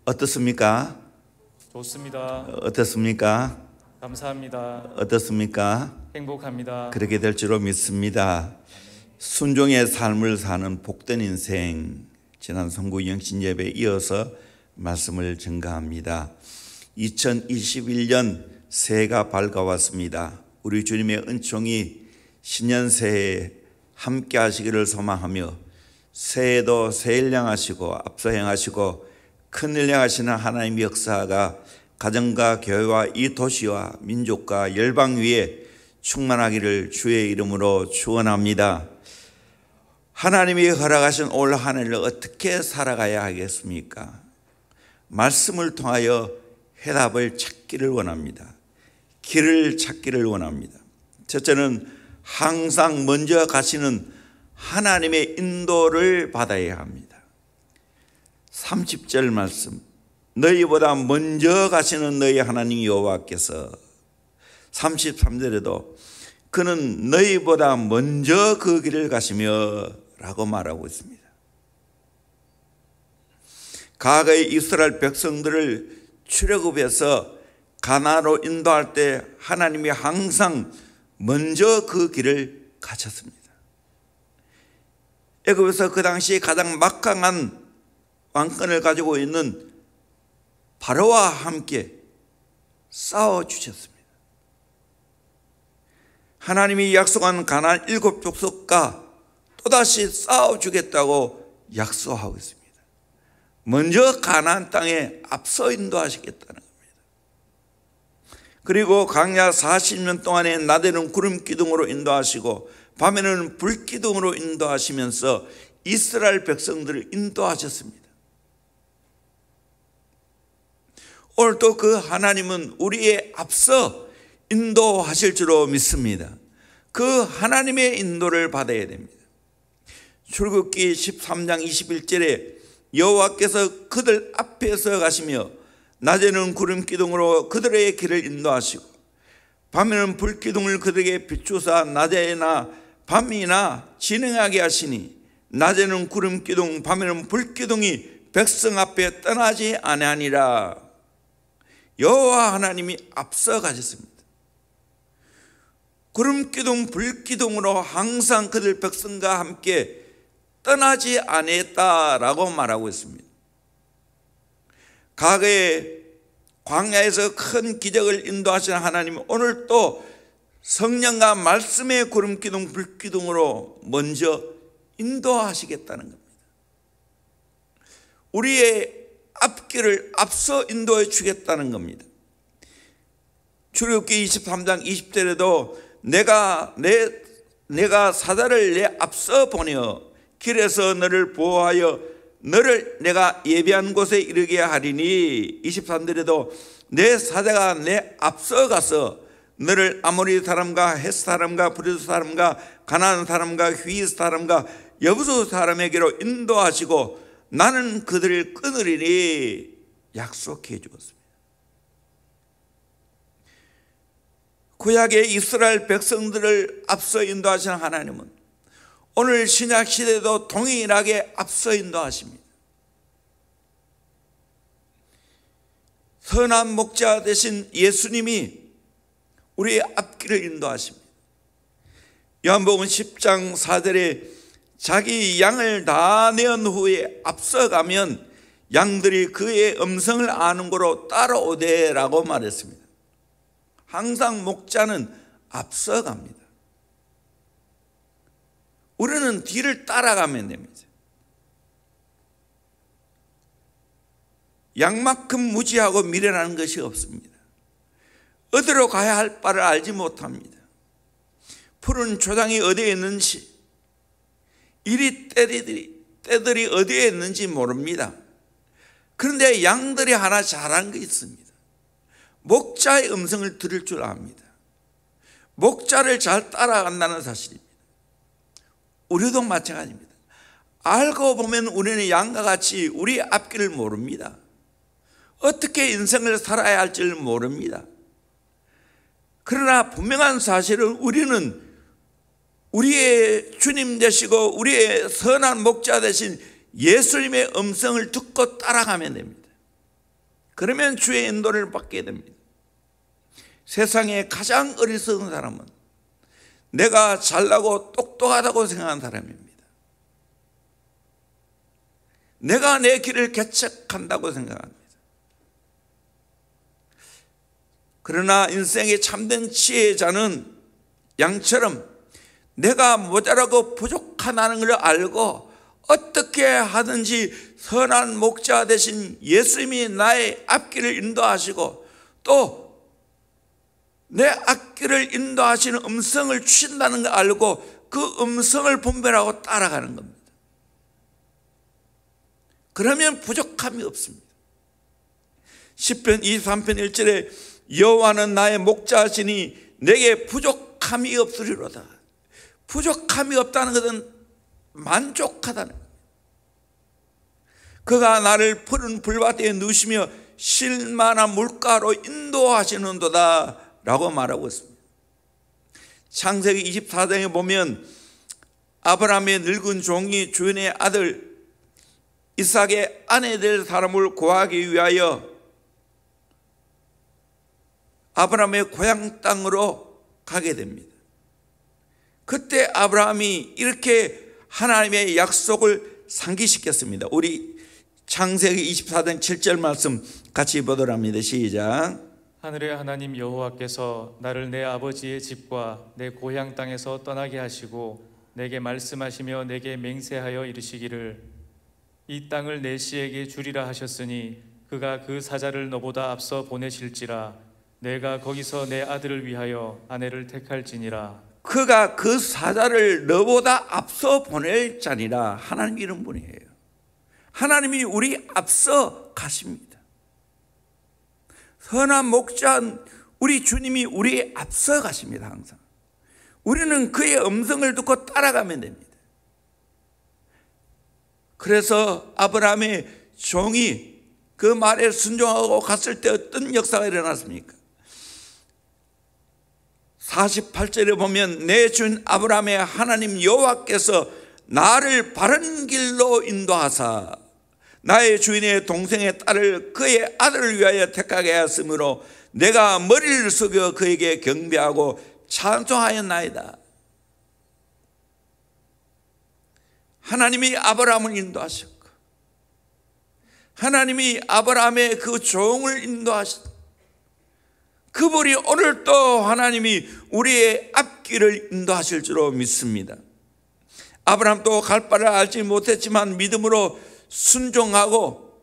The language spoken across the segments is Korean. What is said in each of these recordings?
어떻습니까? 좋습니다. 어떻습니까? 감사합니다. 어떻습니까? 행복합니다. 그렇게 될 줄로 믿습니다. 순종의 삶을 사는 복된 인생, 지난 성구 영신 예배에 이어서 말씀을 증가합니다. 2021년 새해가 밝아왔습니다. 우리 주님의 은총이 신년 새해에 함께 하시기를 소망하며, 새해도 새일 향하시고 앞서 행하시고 큰일 향하시는 하나님의 역사가 가정과 교회와 이 도시와 민족과 열방 위에 충만하기를 주의 이름으로 축원합니다. 하나님이 허락하신 올 한 해를 어떻게 살아가야 하겠습니까? 말씀을 통하여 해답을 찾기를 원합니다. 길을 찾기를 원합니다. 첫째는 항상 먼저 가시는 하나님의 인도를 받아야 합니다. 30절 말씀, 너희보다 먼저 가시는 너희 하나님 여호와께서, 33절에도 그는 너희보다 먼저 그 길을 가시며 라고 말하고 있습니다. 과거의 이스라엘 백성들을 출애굽해서 가나안으로 인도할 때 하나님이 항상 먼저 그 길을 가셨습니다. 애굽에서 그 당시 가장 막강한 왕권을 가지고 있는 바로와 함께 싸워주셨습니다. 하나님이 약속한 가나안 7족속과 또다시 싸워주겠다고 약속하고 있습니다. 먼저 가나안 땅에 앞서 인도하시겠다는 겁니다. 그리고 광야 40년 동안에 낮에는 구름 기둥으로 인도하시고 밤에는 불 기둥으로 인도하시면서 이스라엘 백성들을 인도하셨습니다. 오늘도 그 하나님은 우리의 앞서 인도하실 줄로 믿습니다. 그 하나님의 인도를 받아야 됩니다. 출애굽기 13장 21절에 여호와께서 그들 앞에서 가시며 낮에는 구름 기둥으로 그들의 길을 인도하시고 밤에는 불 기둥을 그들에게 비추사 낮에나 밤이나 진행하게 하시니 낮에는 구름 기둥 밤에는 불 기둥이 백성 앞에 떠나지 아니하니라. 여호와 하나님이 앞서 가셨습니다. 구름 기둥 불 기둥으로 항상 그들 백성과 함께 떠나지 아니했다라고 말하고 있습니다. 과거에 광야에서 큰 기적을 인도하시는 하나님은 오늘 또 성령과 말씀의 구름 기둥 불 기둥으로 먼저 인도하시겠다는 겁니다. 우리의 앞길을 앞서 인도해 주겠다는 겁니다. 출애굽기 23장 20절에도 내가 사자를 내 앞서 보내어 길에서 너를 보호하여 너를 내가 예비한 곳에 이르게 하리니, 23절에도 내 사자가 내 앞서 가서 너를 아모리 사람과 헷 사람과 브리스 사람과 가나안 사람과 휘스 사람과 여부수 사람에게로 인도하시고 나는 그들을 끊으리니 약속해 주었습니다. 구약의 이스라엘 백성들을 앞서 인도하시는 하나님은 오늘 신약 시대도 동일하게 앞서 인도하십니다. 선한 목자 되신 예수님이 우리의 앞길을 인도하십니다. 요한복음 10장 4절에 자기 양을 다 내은 후에 앞서가면 양들이 그의 음성을 아는 거로 따라오되라고 말했습니다. 항상 목자는 앞서갑니다. 우리는 뒤를 따라가면 됩니다. 양만큼 무지하고 미련한 것이 없습니다. 어디로 가야 할 바를 알지 못합니다. 푸른 초장이 어디에 있는지, 이리 떼들이 어디에 있는지 모릅니다. 그런데 양들이 하나 잘한 게 있습니다. 목자의 음성을 들을 줄 압니다. 목자를 잘 따라간다는 사실입니다. 우리도 마찬가지입니다. 알고 보면 우리는 양과 같이 우리 앞길을 모릅니다. 어떻게 인생을 살아야 할지를 모릅니다. 그러나 분명한 사실은 우리는 우리의 주님 되시고 우리의 선한 목자 되신 예수님의 음성을 듣고 따라가면 됩니다. 그러면 주의 인도를 받게 됩니다. 세상에 가장 어리석은 사람은 내가 잘나고 똑똑하다고 생각하는 사람입니다. 내가 내 길을 개척한다고 생각합니다. 그러나 인생의 참된 지혜자는 양처럼 내가 모자라고 부족하다는 걸 알고 어떻게 하든지 선한 목자 되신 예수님이 나의 앞길을 인도하시고 또 내 앞길을 인도하시는 음성을 주신다는 걸 알고 그 음성을 분별하고 따라가는 겁니다. 그러면 부족함이 없습니다. 시편 23편 1절에 여호와는 나의 목자시니 내게 부족함이 없으리로다. 부족함이 없다는 것은 만족하다는 겁니다. 그가 나를 푸른 불밭에 누시며 쉴만한 물가로 인도하시는도다 라고 말하고 있습니다. 창세기 24장에 보면 아브라함의 늙은 종이 주인의 아들 이삭의 아내 될 사람을 구하기 위하여 아브라함의 고향 땅으로 가게 됩니다. 그때 아브라함이 이렇게 하나님의 약속을 상기시켰습니다. 우리 창세기 24장 7절 말씀 같이 보도록 합니다. 시작. 하늘의 하나님 여호와께서 나를 내 아버지의 집과 내 고향 땅에서 떠나게 하시고 내게 말씀하시며 내게 맹세하여 이르시기를 이 땅을 내 씨에게 주리라 하셨으니 그가 그 사자를 너보다 앞서 보내실지라 내가 거기서 내 아들을 위하여 아내를 택할지니라. 그가 그 사자를 너보다 앞서 보낼 자니라. 하나님 이런 분이에요. 하나님이 우리 앞서 가십니다. 선한 목자 우리 주님이 우리 앞서 가십니다. 항상 우리는 그의 음성을 듣고 따라가면 됩니다. 그래서 아브라함의 종이 그 말에 순종하고 갔을 때 어떤 역사가 일어났습니까? 48절에 보면 내 주인 아브라함의 하나님 여호와께서 나를 바른 길로 인도하사 나의 주인의 동생의 딸을 그의 아들을 위하여 택하게 하였으므로 내가 머리를 숙여 그에게 경배하고 찬송하였나이다. 하나님이 아브라함을 인도하셨고 하나님이 아브라함의 그 종을 인도하셨고 그분이 오늘 또 하나님이 우리의 앞길을 인도하실 줄로 믿습니다. 아브라함도 갈 바를 알지 못했지만 믿음으로 순종하고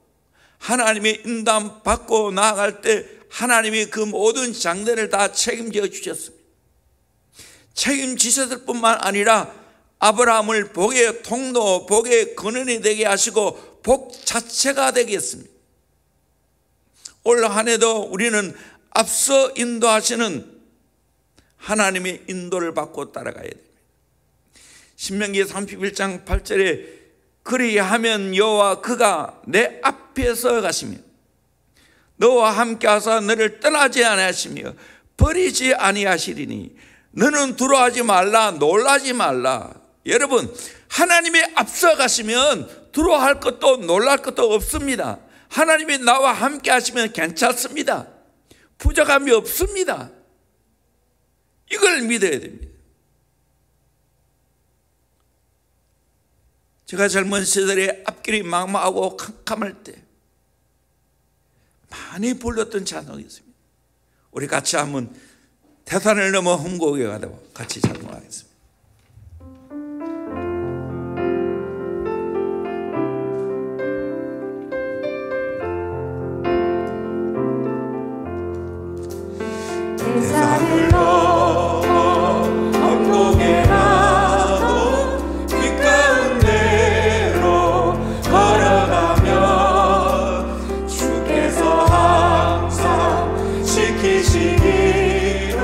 하나님의 인도함 받고 나아갈 때 하나님이 그 모든 장래를 다 책임져 주셨습니다. 책임지셨을 뿐만 아니라 아브라함을 복의 통로, 복의 근원이 되게 하시고 복 자체가 되게 했습니다. 올 한 해도 우리는 앞서 인도하시는 하나님의 인도를 받고 따라가야 됩니다. 신명기 31장 8절에 그리하면 여호와 그가 내 앞에서 가시며 너와 함께 하사 너를 떠나지 아니하시며 버리지 아니하시리니 너는 두려워하지 말라 놀라지 말라. 여러분 하나님이 앞서 가시면 두려워할 것도 놀랄 것도 없습니다. 하나님이 나와 함께 하시면 괜찮습니다. 부족함이 없습니다. 이걸 믿어야 됩니다. 제가 젊은 시절에 앞길이 막막하고 캄캄할 때 많이 불렀던 찬송이 있습니다. 우리 같이 한번 태산을 넘어 흠곡에 가다 같이 찬송하겠습니다. 태산을 넘어 흠곡에 가도 귓가운데로 걸어가면 주께서 항상 지키시기로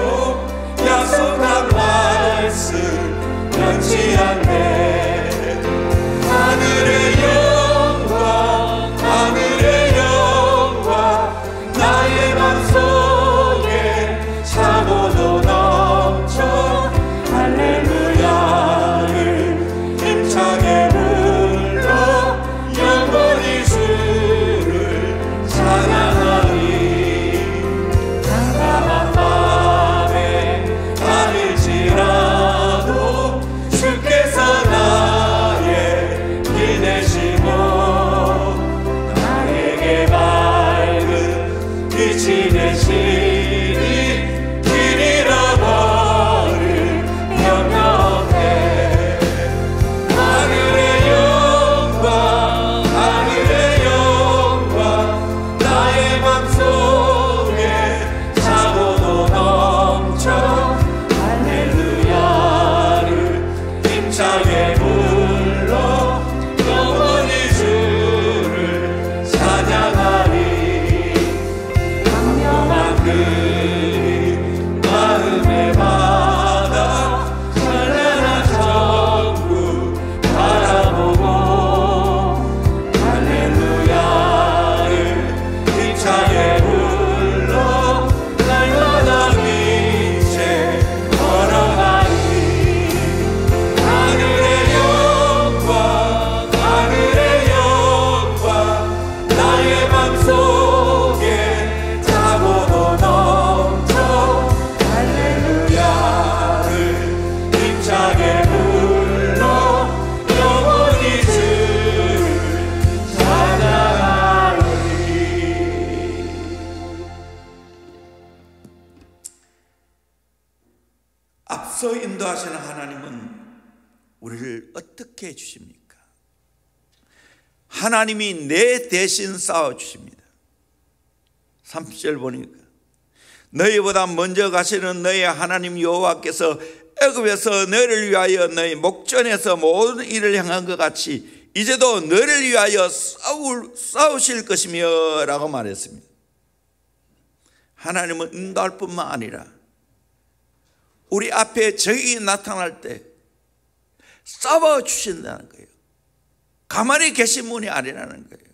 약속한 말씀 빛이 되시니 길 잃어버린 영역에 하늘의 영광 하늘의 영광 나의 맘속에 차고도 넘쳐 할렐루야를 힘차게 불러 영원히 주를 찬양하리 강력한 그림 마음에 받아 찬란한 천국 바라보고 할렐루야를 힘차게 불러 날마다 빛에 걸어가리 하늘의 영광 하늘의 영광 나의 맘속에 차고도 넘쳐 할렐루야를 힘차게 불러 영원히 주를 찬양하리. 앞서 인도하시는 하나님은 우리를 어떻게 해주십니까? 하나님이 내 대신 싸워주십니다. 30절 보니까 너희보다 먼저 가시는 너희 하나님 여호와께서 애굽에서 너희를 위하여 너희 목전에서 모든 일을 행한 것 같이 이제도 너희를 위하여 싸우실 것이며 라고 말했습니다. 하나님은 인도할 뿐만 아니라 우리 앞에 적이 나타날 때 싸워주신다는 거예요. 가만히 계신 분이 아니라는 거예요.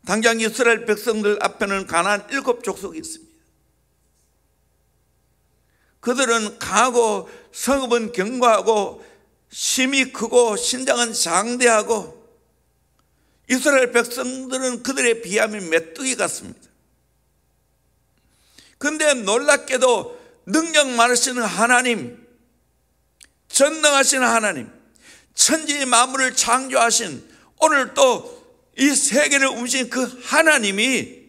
당장 이스라엘 백성들 앞에는 가나안 7족속이 있습니다. 그들은 강하고 성읍은 견고하고 힘이 크고 신장은 장대하고 이스라엘 백성들은 그들에 비하면 메뚜기 같습니다. 그런데 놀랍게도 능력 많으신 하나님, 전능하신 하나님, 천지 만물을 창조하신 오늘 또 이 세계를 움직인 그 하나님이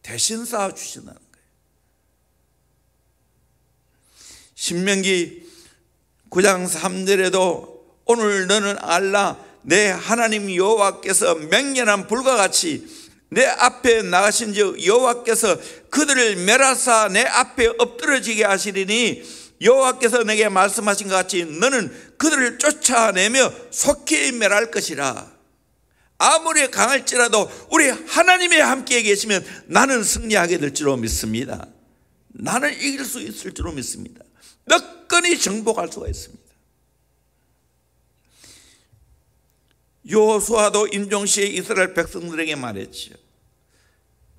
대신 싸워주신다는 거예요. 신명기 9장 3절에도 오늘 너는 알라 내 하나님 여호와께서 맹렬한 불과 같이 내 앞에 나가신즉 여호와께서 그들을 멸하사 내 앞에 엎드러지게 하시리니 여호와께서 내게 말씀하신 것 같이 너는 그들을 쫓아내며 속히 멸할 것이라. 아무리 강할지라도 우리 하나님이 함께 계시면 나는 승리하게 될 줄로 믿습니다. 나는 이길 수 있을 줄로 믿습니다. 너끈히 정복할 수가 있습니다. 여호수아도 임종시에 이스라엘 백성들에게 말했지요.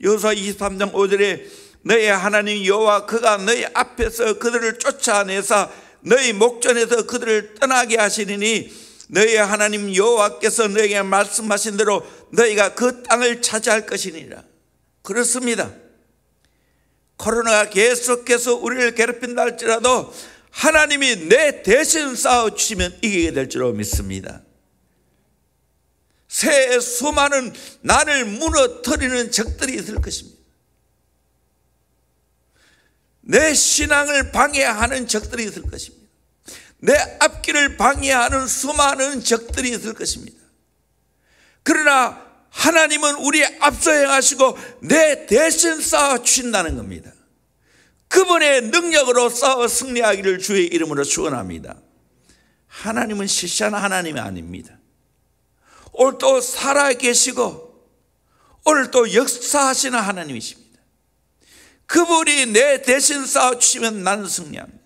여호수아 23장 5절에 너희 하나님 여호와 그가 너희 앞에서 그들을 쫓아내사 너희 목전에서 그들을 떠나게 하시리니 너희 하나님 여호와께서 너희에게 말씀하신 대로 너희가 그 땅을 차지할 것이니라. 그렇습니다. 코로나가 계속해서 우리를 괴롭힌다 할지라도 하나님이 내 대신 싸워주시면 이기게 될 줄로 믿습니다. 새해 수많은 나를 무너뜨리는 적들이 있을 것입니다. 내 신앙을 방해하는 적들이 있을 것입니다. 내 앞길을 방해하는 수많은 적들이 있을 것입니다. 그러나 하나님은 우리 앞서 행하시고 내 대신 싸워주신다는 겁니다. 그분의 능력으로 싸워 승리하기를 주의 이름으로 축원합니다. 하나님은 시시한 하나님이 아닙니다. 오늘 또 살아계시고 오늘 또 역사하시는 하나님이십니다. 그분이 내 대신 싸워주시면 나는 승리합니다.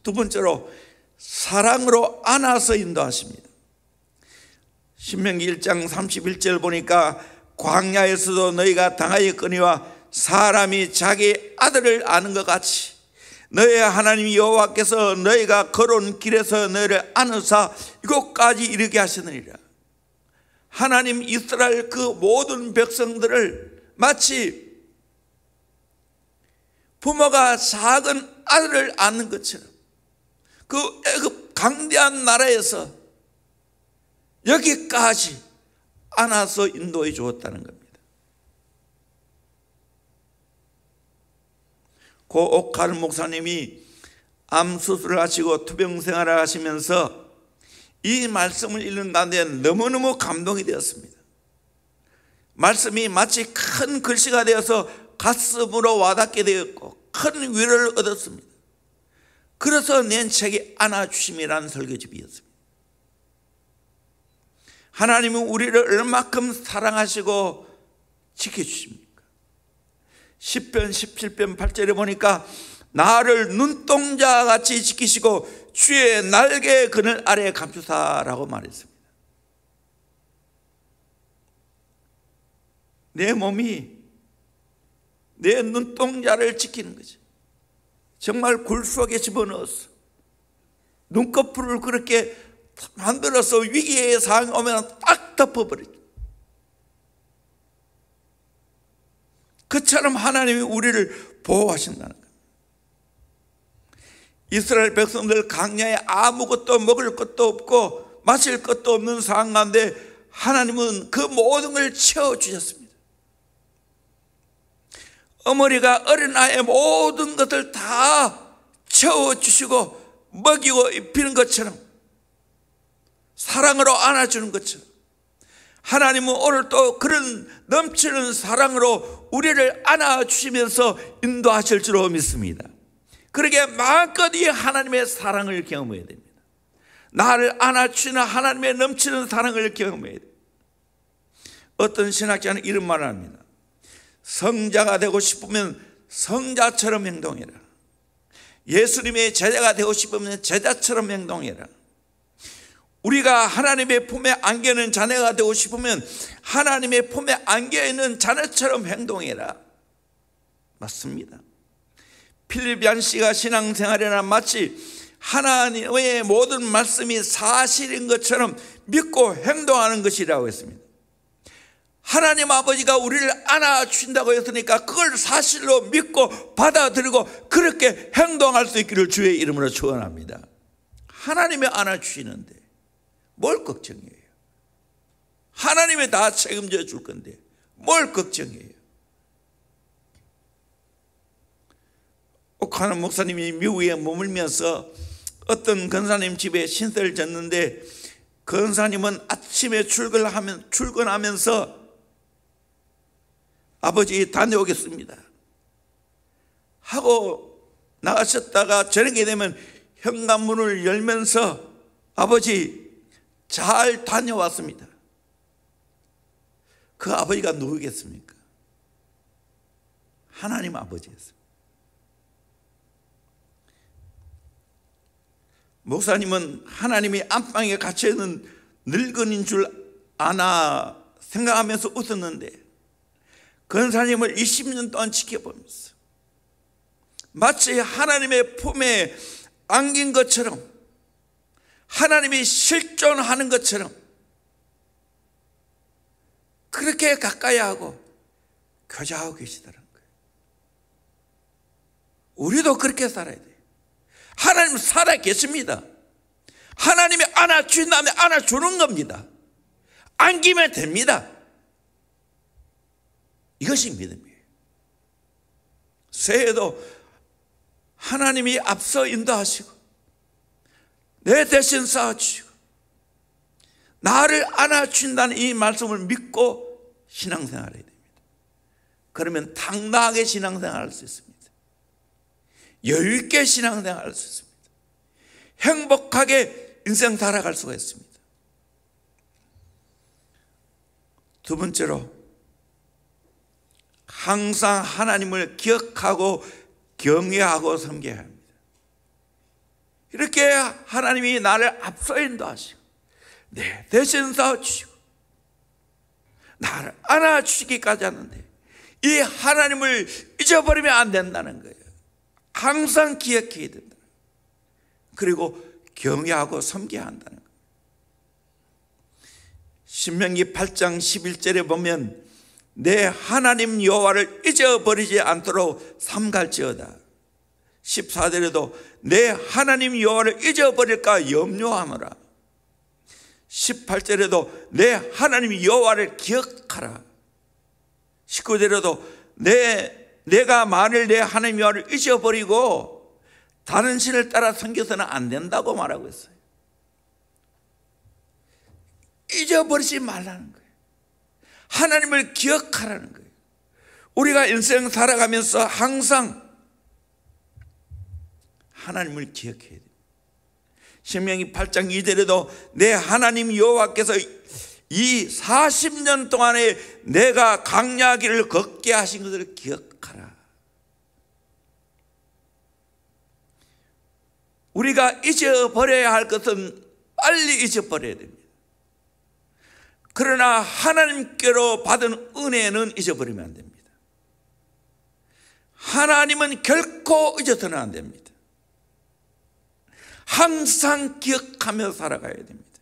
두 번째로 사랑으로 안아서 인도하십니다. 신명기 1장 31절 보니까 광야에서도 너희가 당하였거니와 사람이 자기 아들을 아는 것 같이 너희 하나님 여호와께서 너희가 걸어온 길에서 너희를 안으사 이곳까지 이르게 하시느니라. 하나님 이스라엘 그 모든 백성들을 마치 부모가 작은 아들을 안는 것처럼 그 애굽 강대한 나라에서 여기까지 안아서 인도해 주었다는 겁니다. 고 옥하는 목사님이 암 수술을 하시고 투병 생활을 하시면서 이 말씀을 읽는 가운데 너무너무 감동이 되었습니다. 말씀이 마치 큰 글씨가 되어서 가슴으로 와닿게 되었고 큰 위로를 얻었습니다. 그래서 낸 책이 안아주심이라는 설교집이었습니다. 하나님은 우리를 얼마큼 사랑하시고 지켜주십니까? 10편 17편 8절에 보니까 나를 눈동자같이 지키시고 주의 날개 그늘 아래 감추사라고 말했습니다. 내 몸이 내 눈동자를 지키는 거죠. 정말 굴 속에 집어넣었어. 눈꺼풀을 그렇게 만들어서 위기의 상황이 오면 딱 덮어버리죠. 그처럼 하나님이 우리를 보호하신다는 거예요. 이스라엘 백성들 광야에 아무것도 먹을 것도 없고 마실 것도 없는 상황 가운데 하나님은 그 모든 걸 채워주셨습니다. 어머니가 어린아이의 모든 것을 다 채워주시고 먹이고 입히는 것처럼 사랑으로 안아주는 것처럼 하나님은 오늘 또 그런 넘치는 사랑으로 우리를 안아주시면서 인도하실 줄 믿습니다. 그러게 마음껏 이 하나님의 사랑을 경험해야 됩니다. 나를 안아주시는 하나님의 넘치는 사랑을 경험해야 됩니다. 어떤 신학자는 이런 말을 합니다. 성자가 되고 싶으면 성자처럼 행동해라. 예수님의 제자가 되고 싶으면 제자처럼 행동해라. 우리가 하나님의 품에 안겨있는 자녀가 되고 싶으면 하나님의 품에 안겨있는 자녀처럼 행동해라. 맞습니다. 필립 씨가 신앙생활이나 마치 하나님의 모든 말씀이 사실인 것처럼 믿고 행동하는 것이라고 했습니다. 하나님 아버지가 우리를 안아주신다고 했으니까 그걸 사실로 믿고 받아들이고 그렇게 행동할 수 있기를 주의 이름으로 축원합니다. 하나님이 안아주시는데 뭘 걱정해요? 하나님이 다 책임져 줄 건데 뭘 걱정해요? 옥하는 목사님이 미국에 머물면서 어떤 권사님 집에 신세를 졌는데 권사님은 아침에 출근하면서 아버지 다녀오겠습니다 하고 나가셨다가 저녁에 되면 현관문을 열면서 아버지 잘 다녀왔습니다. 그 아버지가 누구겠습니까? 하나님 아버지였습니다. 목사님은 하나님이 안방에 갇혀있는 늙은인 줄 아나 생각하면서 웃었는데 권사님을 20년 동안 지켜보면서 마치 하나님의 품에 안긴 것처럼 하나님이 실존하는 것처럼 그렇게 가까이 하고 교제하고 계시다는 거예요. 우리도 그렇게 살아야 돼요. 하나님 살아 계십니다. 하나님이 안아주신다면 안아주는 겁니다. 안기면 됩니다. 이것이 믿음이에요. 새해에도 하나님이 앞서 인도하시고 내 대신 싸워주시고 나를 안아주신다는 이 말씀을 믿고 신앙생활을 해야 됩니다. 그러면 당당하게 신앙생활할 수 있습니다. 여유 있게 신앙생활할 수 있습니다. 행복하게 인생 살아갈 수가 있습니다. 두 번째로 항상 하나님을 기억하고 경외하고 섬겨야 합니다. 이렇게 하나님이 나를 앞서 인도하시고 내 대신 싸워주시고 나를 안아주시기까지 하는데 이 하나님을 잊어버리면 안 된다는 거예요. 항상 기억해야 된다. 그리고 경외하고 섬겨야 한다는 거예요. 신명기 8장 11절에 보면 내 하나님 여호와를 잊어버리지 않도록 삼갈지어다. 14절에도 내 하나님 여호와를 잊어버릴까 염려하노라. 18절에도 내 하나님 여호와를 기억하라. 19절에도 내가 만일 내 하나님 여호와를 잊어버리고 다른 신을 따라 섬겨서는 안 된다고 말하고 있어요. 잊어버리지 말라는 거예요. 하나님을 기억하라는 거예요. 우리가 인생 살아가면서 항상 하나님을 기억해야 돼요. 신명기 8장 2절에도 내 하나님 여호와께서 이 40년 동안에 내가 광야 길을 걷게 하신 것을 기억하라. 우리가 잊어버려야 할 것은 빨리 잊어버려야 됩니다. 그러나 하나님께로 받은 은혜는 잊어버리면 안 됩니다. 하나님은 결코 잊어서는 안 됩니다. 항상 기억하며 살아가야 됩니다.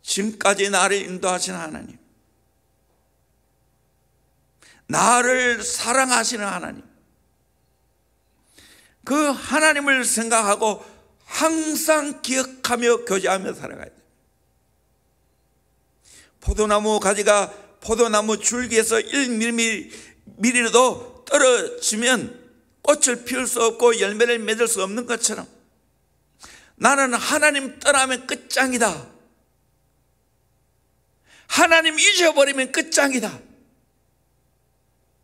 지금까지 나를 인도하신 하나님, 나를 사랑하시는 하나님, 그 하나님을 생각하고 항상 기억하며 교제하며 살아가야 돼요. 포도나무 가지가 포도나무 줄기에서 1mm라도 떨어지면 꽃을 피울 수 없고 열매를 맺을 수 없는 것처럼 나는 하나님 떠나면 끝장이다, 하나님 잊어버리면 끝장이다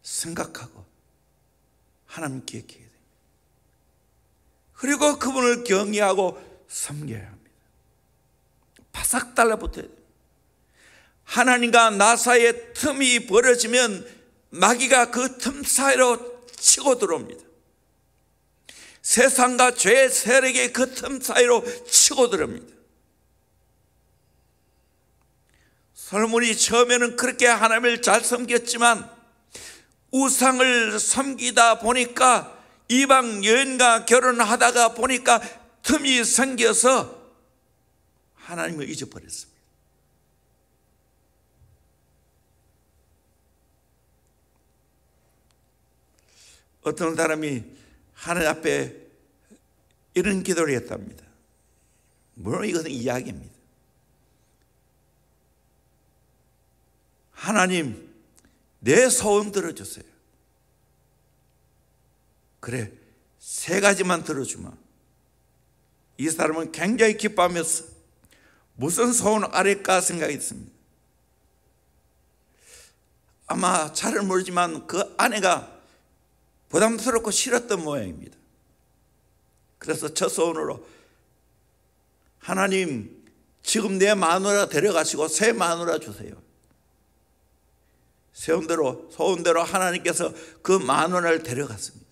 생각하고 하나님 기억해야 됩니다. 그리고 그분을 경외하고 섬겨야 합니다. 바싹 달라붙어야 돼요. 하나님과 나 사이에 틈이 벌어지면 마귀가 그 틈 사이로 치고 들어옵니다. 세상과 죄의 세력의 그 틈 사이로 치고 들어옵니다. 솔로몬이 처음에는 그렇게 하나님을 잘 섬겼지만 우상을 섬기다 보니까 이방 여인과 결혼하다가 보니까 틈이 생겨서 하나님을 잊어버렸습니다. 어떤 사람이 하나님 앞에 이런 기도를 했답니다. 물론 이것은 이야기입니다. 하나님, 내 소원 들어주세요. 그래, 3가지만 들어주마. 이 사람은 굉장히 기뻐하면서 무슨 소원을 아릴까 생각했습니다. 아마 잘은 모르지만 그 아내가 부담스럽고 싫었던 모양입니다. 그래서 첫 소원으로 하나님, 지금 내 마누라 데려가시고 새 마누라 주세요. 소원대로 하나님께서 그 마누라를 데려갔습니다.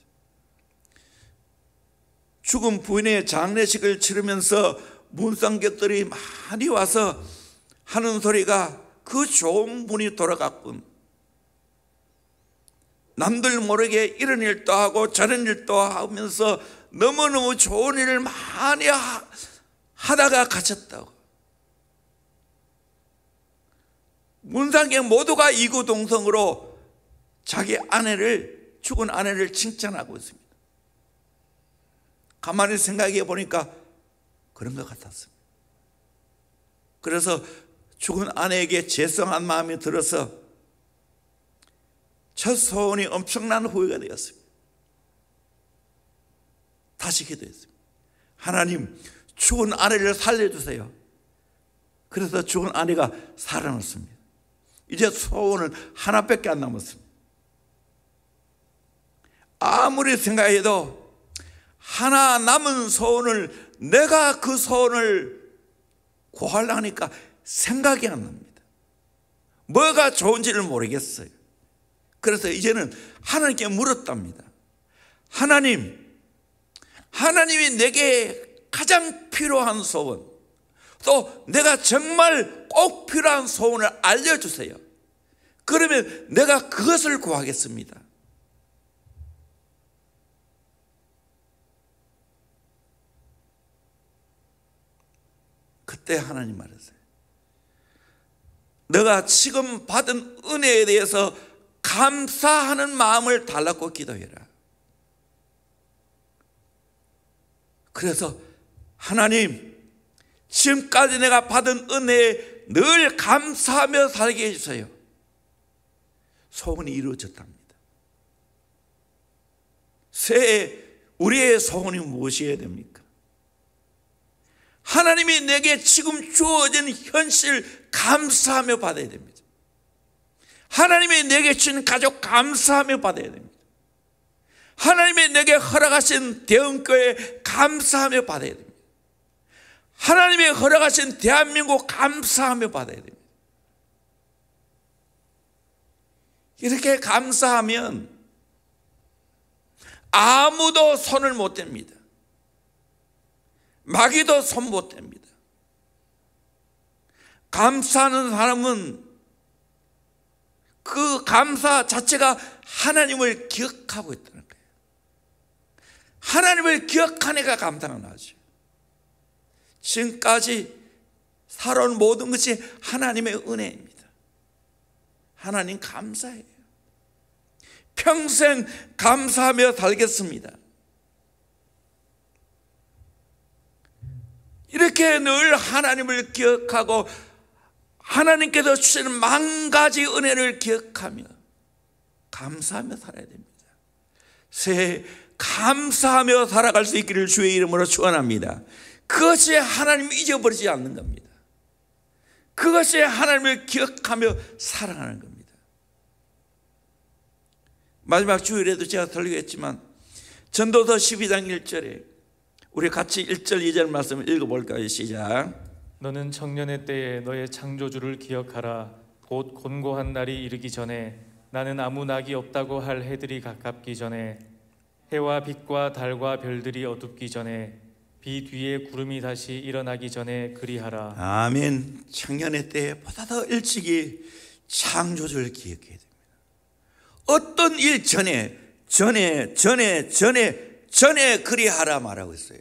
죽은 부인의 장례식을 치르면서 문상객들이 많이 와서 하는 소리가 그 좋은 분이 돌아갔군, 남들 모르게 이런 일도 하고 저런 일도 하면서 너무너무 좋은 일을 많이 하다가 가셨다고. 문상객 모두가 이구동성으로 자기 아내를, 죽은 아내를 칭찬하고 있습니다. 가만히 생각해 보니까 그런 것 같았습니다. 그래서 죽은 아내에게 죄송한 마음이 들어서 첫 소원이 엄청난 후회가 되었습니다. 다시 기도했습니다. 하나님, 죽은 아내를 살려주세요. 그래서 죽은 아내가 살아났습니다. 이제 소원은 하나밖에 안 남았습니다. 아무리 생각해도 하나 남은 소원을, 내가 그 소원을 구하려니까 생각이 안 납니다. 뭐가 좋은지를 모르겠어요. 그래서 이제는 하나님께 물었답니다. 하나님이 내게 가장 필요한 소원, 또 내가 정말 꼭 필요한 소원을 알려주세요. 그러면 내가 그것을 구하겠습니다. 그때 하나님 말했어요. 너가 지금 받은 은혜에 대해서 감사하는 마음을 달라고 기도해라. 그래서 하나님, 지금까지 내가 받은 은혜에 늘 감사하며 살게 해주세요. 소원이 이루어졌답니다. 새해 우리의 소원이 무엇이어야 됩니까? 하나님이 내게 지금 주어진 현실 감사하며 받아야 됩니다. 하나님이 내게 주신 가족 감사하며 받아야 됩니다. 하나님이 내게 허락하신 대응교회 감사하며 받아야 됩니다. 하나님이 허락하신 대한민국 감사하며 받아야 됩니다. 이렇게 감사하면 아무도 손을 못 댑니다. 마귀도 손 못 댑니다. 감사하는 사람은 그 감사 자체가 하나님을 기억하고 있다는 거예요. 하나님을 기억하니까 감사가 나죠. 지금까지 살아온 모든 것이 하나님의 은혜입니다. 하나님 감사해요. 평생 감사하며 살겠습니다. 이렇게 늘 하나님을 기억하고 하나님께서 주시는 만 가지 은혜를 기억하며 감사하며 살아야 됩니다. 새해 감사하며 살아갈 수 있기를 주의 이름으로 축원합니다. 그것이 하나님을 잊어버리지 않는 겁니다. 그것이 하나님을 기억하며 사랑하는 겁니다. 마지막 주일에도 제가 설교했지만 전도서 12장 1절에 우리 같이 1절 2절 말씀을 읽어볼까요? 시작. 너는 청년의 때에 너의 창조주를 기억하라. 곧 곤고한 날이 이르기 전에 나는 아무 낙이 없다고 할 해들이 가깝기 전에 해와 빛과 달과 별들이 어둡기 전에 비 뒤에 구름이 다시 일어나기 전에 그리하라. 아멘. 청년의 때에 보다 더 일찍이 창조주를 기억해야 됩니다. 어떤 일 전에 그리하라 말하고 있어요.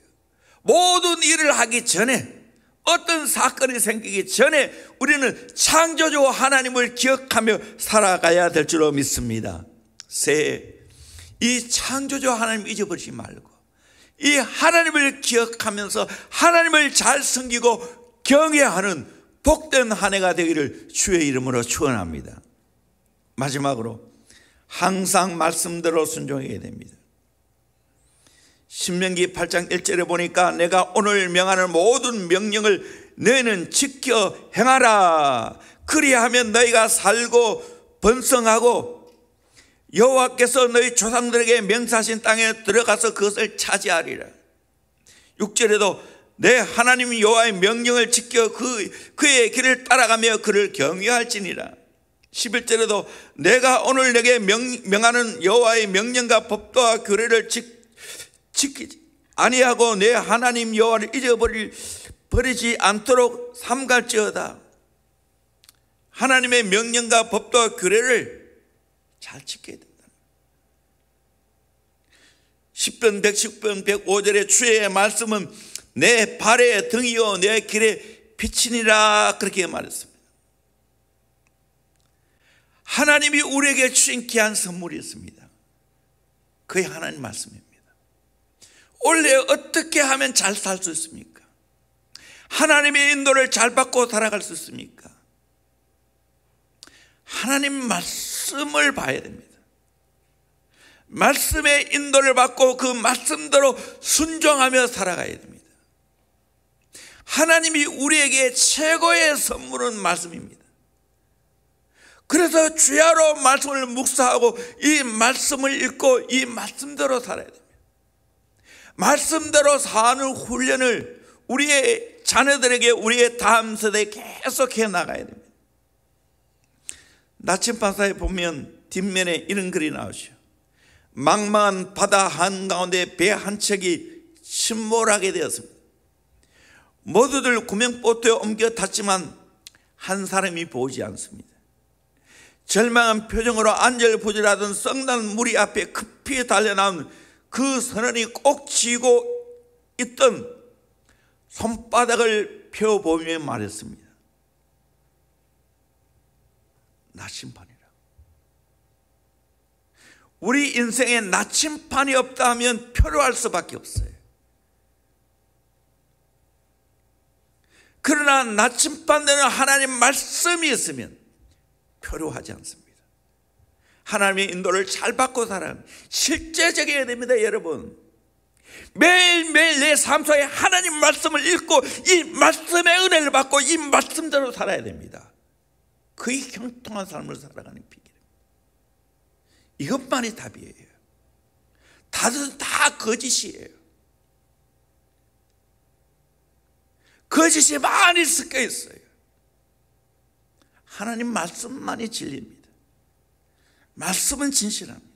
모든 일을 하기 전에, 어떤 사건이 생기기 전에 우리는 창조주 하나님을 기억하며 살아가야 될 줄로 믿습니다. 새해 이 창조주 하나님 잊어버리지 말고 이 하나님을 기억하면서 하나님을 잘 섬기고 경외하는 복된 한 해가 되기를 주의 이름으로 축원합니다. 마지막으로 항상 말씀대로 순종해야 됩니다. 신명기 8장 1절에 보니까 내가 오늘 명하는 모든 명령을 너희는 지켜 행하라. 그리하면 너희가 살고 번성하고 여호와께서 너희 조상들에게 명사하신 땅에 들어가서 그것을 차지하리라. 6절에도 내 하나님 여호와의 명령을 지켜 그의 길을 따라가며 그를 경외할지니라. 11절에도 내가 오늘 내게 명하는 여호와의 명령과 법도와 규례를 지키지 아니하고 내 하나님 여호와를 잊어버리지 않도록 삼갈지어다. 하나님의 명령과 법도와 규례를 잘 지켜야 된다. 10편 110편 105절에 주의 말씀은 내 발의 등이요 내 길의 빛이니라 그렇게 말했습니다. 하나님이 우리에게 주신 귀한 선물이 있습니다. 그게 하나님 말씀입니다. 원래 어떻게 하면 잘 살 수 있습니까? 하나님의 인도를 잘 받고 살아갈 수 있습니까? 하나님 말씀을 봐야 됩니다. 말씀의 인도를 받고 그 말씀대로 순종하며 살아가야 됩니다. 하나님이 우리에게 최고의 선물은 말씀입니다. 그래서 주야로 말씀을 묵상하고 이 말씀을 읽고 이 말씀대로 살아야 됩니다. 말씀대로 사는 훈련을 우리의 자녀들에게, 우리의 다음 세대에 계속해 나가야 됩니다. 나침반사에 보면 뒷면에 이런 글이 나오죠. 망망한 바다 한가운데 배 한 척이 침몰하게 되었습니다. 모두들 구명보트에 옮겨 탔지만 한 사람이 보이지 않습니다. 절망한 표정으로 안절부절하던 썩난 무리 앞에 급히 달려나온 그 선원이 꼭 쥐고 있던 손바닥을 펴보며 말했습니다. 나침반이라. 우리 인생에 나침반이 없다면 표류할 수밖에 없어요. 그러나 나침반되는 하나님 말씀이 있으면 표류하지 않습니다. 하나님의 인도를 잘 받고 살아가는 실제적이어야 됩니다. 여러분, 매일매일 내 삶 속에 하나님 말씀을 읽고 이 말씀의 은혜를 받고 이 말씀대로 살아야 됩니다. 그게 형통한 삶을 살아가는 비결입니다. 이것만이 답이에요. 다른 다 거짓이에요. 거짓이 많이 섞여 있어요. 하나님 말씀만이 진리입니다. 말씀은 진실합니다.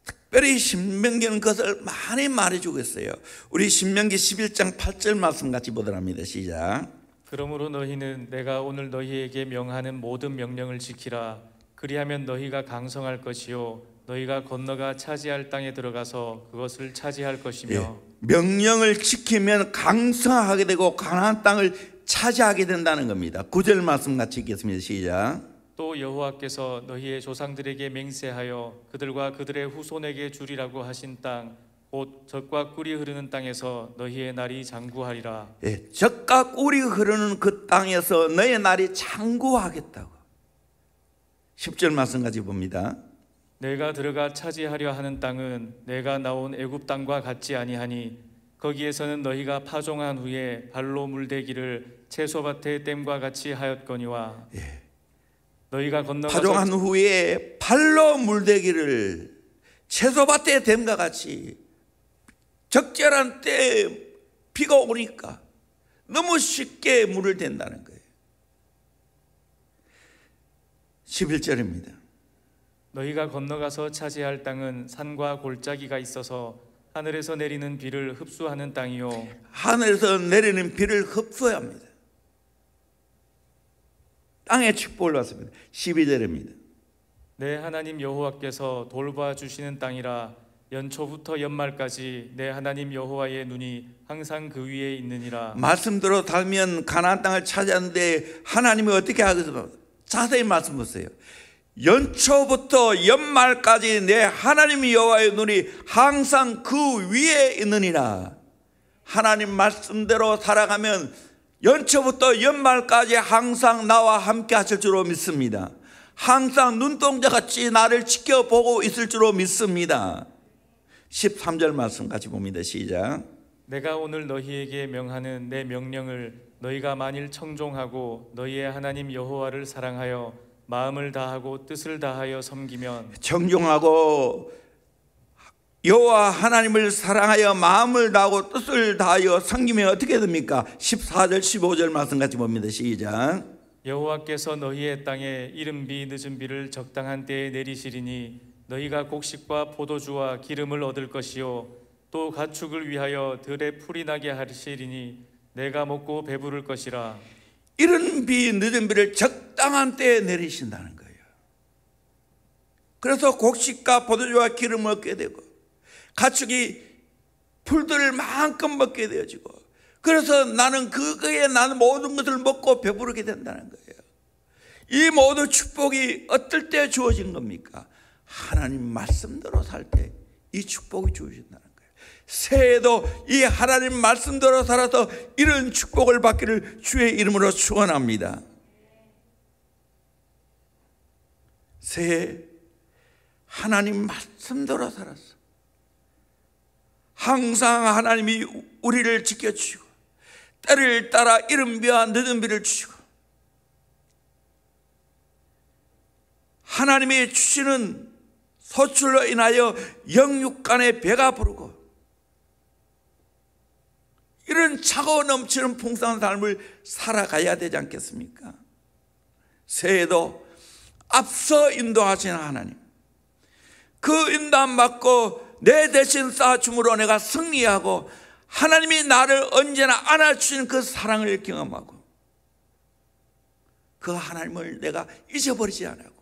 특별히 신명기는 그것을 많이 말해주고 있어요. 우리 신명기 11장 8절 말씀 같이 보도록 합니다. 시작. 그러므로 너희는 내가 오늘 너희에게 명하는 모든 명령을 지키라. 그리하면 너희가 강성할 것이요 너희가 건너가 차지할 땅에 들어가서 그것을 차지할 것이며. 명령을 지키면 강성하게 되고 가나안 땅을 차지하게 된다는 겁니다. 9절 말씀 같이 읽겠습니다. 시작. 또 여호와께서 너희의 조상들에게 맹세하여 그들과 그들의 후손에게 주리라고 하신 땅 곧 젖과 꿀이 흐르는 땅에서 너희의 날이 장구하리라. 젖과 꿀이 흐르는 그 땅에서 너의 날이 장구하겠다고. 10절 말씀 같이 봅니다. 내가 들어가 차지하려 하는 땅은 내가 나온 애굽 땅과 같지 아니하니 거기에서는 너희가 파종한 후에 발로 물대기를 채소밭의 댐과 같이 하였거니와. 너희가 건너가서 파종한 후에 발로 물대기를 채소밭의 댐과 같이 적절한 때에 비가 오니까 너무 쉽게 물을 댄다는 거예요. 11절입니다. 너희가 건너가서 차지할 땅은 산과 골짜기가 있어서 하늘에서 내리는 비를 흡수하는 땅이요 하늘에서 내리는 비를 흡수해야 합니다. 땅의 축복을 받습니다. 12절입니다. 내 하나님 여호와께서 돌봐 주시는 땅이라 연초부터 연말까지 내 하나님 여호와의 눈이 항상 그 위에 있느니라. 말씀대로 달면 가나안 땅을 차지하는데 하나님이 어떻게 하겠습니까? 자세히 말씀 보세요. 연초부터 연말까지 내 하나님 여호와의 눈이 항상 그 위에 있느니라. 하나님 말씀대로 살아가면 연초부터 연말까지 항상 나와 함께 하실 줄로 믿습니다. 항상 눈동자같이 나를 지켜보고 있을 줄로 믿습니다. 13절 말씀 같이 봅니다. 시작. 내가 오늘 너희에게 명하는 내 명령을 너희가 만일 청종하고 너희의 하나님 여호와를 사랑하여 마음을 다하고 뜻을 다하여 섬기면. 청종하고 여호와 하나님을 사랑하여 마음을 다하고 뜻을 다하여 섬기면 어떻게 됩니까? 14절 15절 말씀 같이 봅니다. 시작. 여호와께서 너희의 땅에 이른 비 늦은 비를 적당한 때에 내리시리니 너희가 곡식과 포도주와 기름을 얻을 것이요 또 가축을 위하여 들에 풀이 나게 하시리니 내가 먹고 배부를 것이라. 이른 비 늦은 비를 적당한 때에 내리신다는 거예요. 그래서 곡식과 포도주와 기름을 얻게 되고 가축이 풀들을 만큼 먹게 되어지고, 그래서 나는 그거에 나는 모든 것을 먹고 배부르게 된다는 거예요. 이 모든 축복이 어떨 때 주어진 겁니까? 하나님 말씀대로 살 때 이 축복이 주어진다는 거예요. 새해에도 이 하나님 말씀대로 살아서 이런 축복을 받기를 주의 이름으로 축원합니다. 새해 하나님 말씀대로 살았어. 항상 하나님이 우리를 지켜주시고 때를 따라 이른 비와 늦은 비를 주시고 하나님이 주시는 소출로 인하여 영육간에 배가 부르고 이런 차고 넘치는 풍성한 삶을 살아가야 되지 않겠습니까? 새해도 앞서 인도하시는 하나님, 그 인도함 받고 내 대신 쌓아줌으로 내가 승리하고 하나님이 나를 언제나 안아주시는 그 사랑을 경험하고 그 하나님을 내가 잊어버리지 않고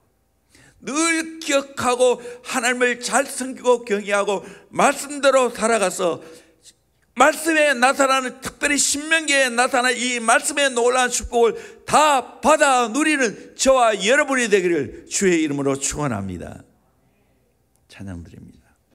늘 기억하고 하나님을 잘 섬기고 경외하고 말씀대로 살아가서 말씀에 나타나는, 특별히 신명기에 나타나는 이 말씀의 놀라운 축복을 다 받아 누리는 저와 여러분이 되기를 주의 이름으로 축원합니다. 찬양드립니다.